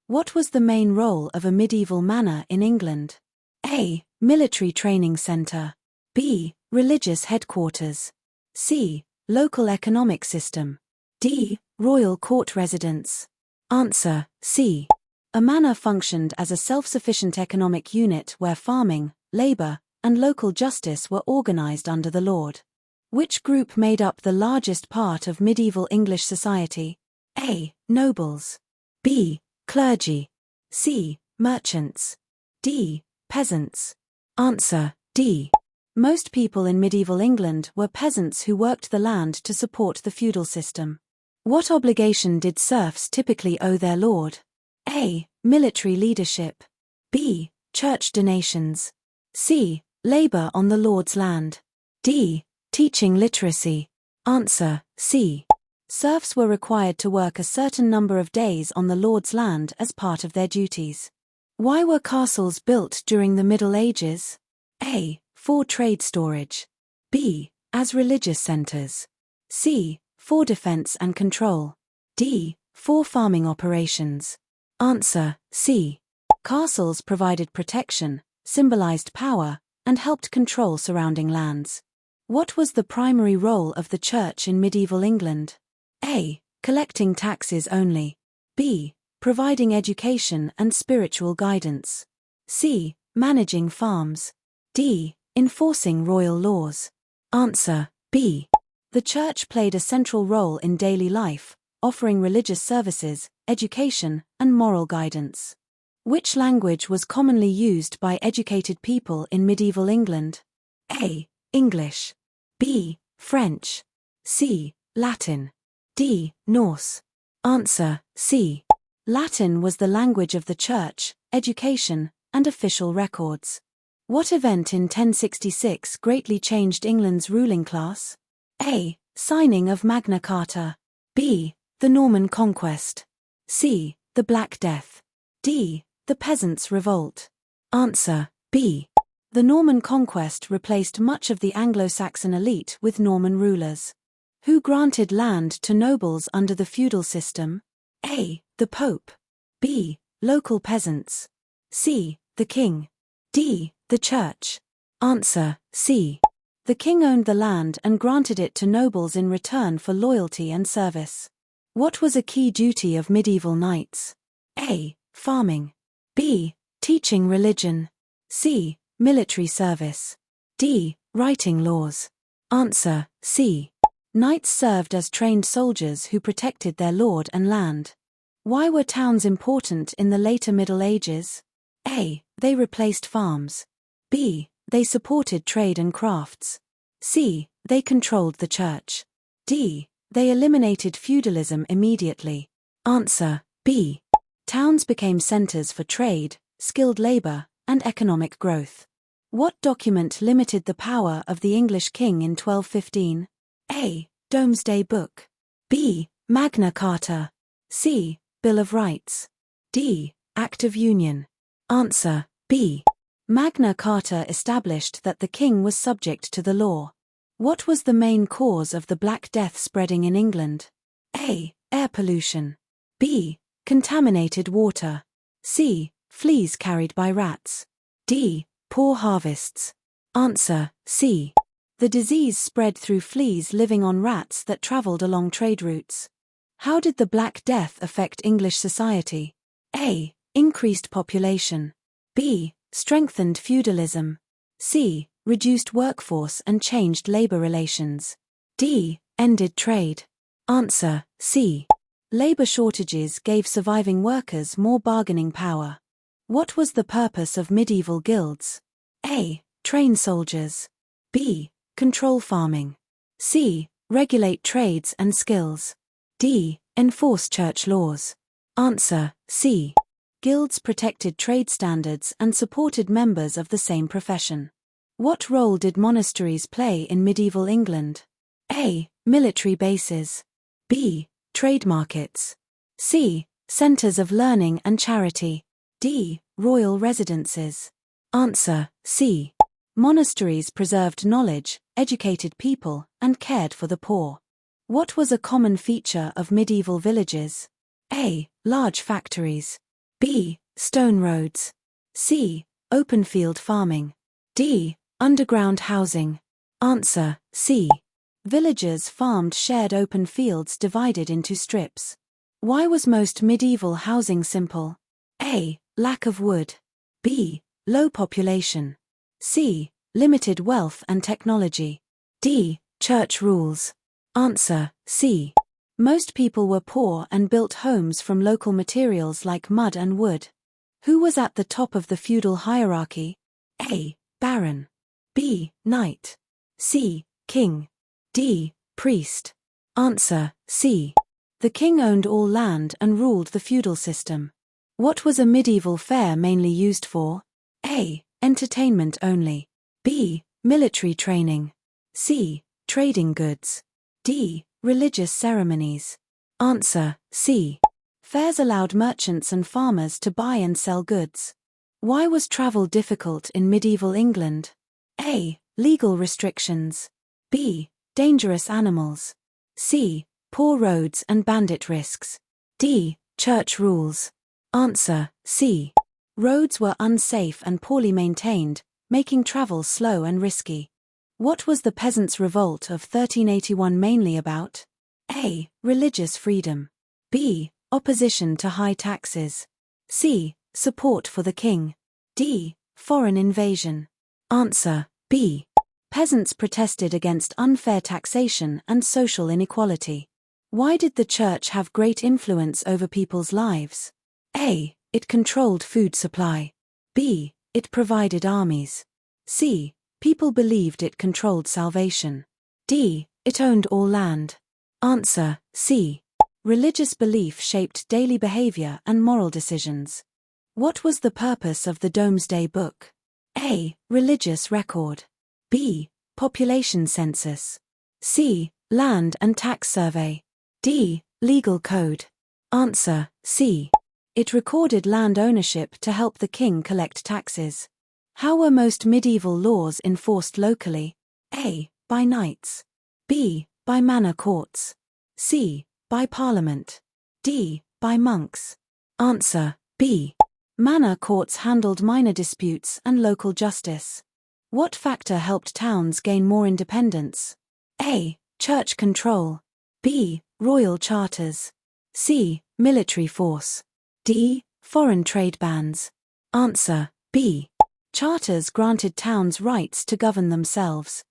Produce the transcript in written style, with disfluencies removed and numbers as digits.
What was the main role of a medieval manor in England? A. Military training centre. B. Religious headquarters. C. Local economic system. D. Royal court residence. Answer: C. A manor functioned as a self-sufficient economic unit where farming, labour, and local justice were organised under the lord. Which group made up the largest part of medieval English society? A. Nobles. B. Clergy. C. Merchants. D. Peasants. Answer: D. Most people in medieval England were peasants who worked the land to support the feudal system. What obligation did serfs typically owe their lord? A. Military leadership. B. Church donations. C. Labour on the lord's land. D. Teaching literacy. Answer: C. Serfs were required to work a certain number of days on the lord's land as part of their duties. Why were castles built during the Middle Ages? A. For trade storage. B. As religious centres. C. For defence and control. D. For farming operations. Answer: C. Castles provided protection, symbolised power, and helped control surrounding lands. What was the primary role of the church in medieval England? A. Collecting taxes only. B. Providing education and spiritual guidance. C. Managing farms. D. Enforcing royal laws. Answer: B. The church played a central role in daily life, offering religious services, education, and moral guidance. Which language was commonly used by educated people in medieval England? A. English. B. French. C. Latin. D. Norse. Answer: C. Latin was the language of the church, education, and official records. What event in 1066 greatly changed England's ruling class? A. Signing of Magna Carta. B. The Norman Conquest. C. The Black Death. D. The Peasants' Revolt. Answer: B. The Norman Conquest replaced much of the Anglo-Saxon elite with Norman rulers. Who granted land to nobles under the feudal system? A. The Pope. B. Local peasants. C. The King. D. The Church. Answer: C. The king owned the land and granted it to nobles in return for loyalty and service. What was a key duty of medieval knights? A. Farming. B. Teaching religion. C. Military service. D. Writing laws. Answer: C. Knights served as trained soldiers who protected their lord and land. Why were towns important in the later Middle Ages? A. They replaced farms. B. They supported trade and crafts. C. They controlled the church. D. They eliminated feudalism immediately. Answer: B. Towns became centers for trade, skilled labor, and economic growth. What document limited the power of the English king in 1215? A. Domesday Book. B. Magna Carta. C. Bill of Rights. D. Act of Union. Answer: B. Magna Carta established that the king was subject to the law. What was the main cause of the Black Death spreading in England? A. Air pollution. B. Contaminated water. C. Fleas carried by rats. D. Poor harvests. Answer: C. The disease spread through fleas living on rats that travelled along trade routes. How did the Black Death affect English society? A. Increased population. B. Strengthened feudalism. C. Reduced workforce and changed labor relations. D. Ended trade. Answer: C. Labor shortages gave surviving workers more bargaining power. What was the purpose of medieval guilds? A. Train soldiers. B. Control farming. C. Regulate trades and skills. D. Enforce church laws. Answer: C. Guilds protected trade standards and supported members of the same profession. What role did monasteries play in medieval England? A. Military bases. B. Trade markets. C. Centers of learning and charity. D. Royal residences. Answer: C. Monasteries preserved knowledge, educated people, and cared for the poor. What was a common feature of medieval villages? A. Large factories. B. Stone roads. C. Open field farming. D. Underground housing. Answer, C. Villagers farmed shared open fields divided into strips. Why was most medieval housing simple? A. Lack of wood. B. Low population. C. Limited wealth and technology. D. Church rules. Answer, C. Most people were poor and built homes from local materials like mud and wood. Who was at the top of the feudal hierarchy? A. Baron. B. Knight. C. King. D. Priest. Answer, C. The king owned all land and ruled the feudal system. What was a medieval fair mainly used for? A. Entertainment only. B. Military training. C. Trading goods. D. Religious ceremonies. Answer, C. Fairs allowed merchants and farmers to buy and sell goods. Why was travel difficult in medieval England? A. Legal restrictions. B. Dangerous animals. C. Poor roads and bandit risks. D. Church rules. Answer, C. Roads were unsafe and poorly maintained, making travel slow and risky. What was the peasants' revolt of 1381 mainly about? A. Religious freedom. B. Opposition to high taxes. C. Support for the king. D. Foreign invasion. Answer, B. Peasants protested against unfair taxation and social inequality. Why did the church have great influence over people's lives? A. It controlled food supply. B. It provided armies. C. People believed it controlled salvation. D. It owned all land. Answer, C. Religious belief shaped daily behavior and moral decisions. What was the purpose of the Domesday Book? A. Religious record. B. Population census. C. Land and tax survey. D. Legal code. Answer, C. It recorded land ownership to help the king collect taxes. How were most medieval laws enforced locally? A. By knights. B. By manor courts. C. By parliament. D. By monks. Answer, B. Manor courts handled minor disputes and local justice. What factor helped towns gain more independence? A. Church control. B. Royal charters. C. Military force. D. Foreign trade bans. Answer, B. Charters granted towns rights to govern themselves.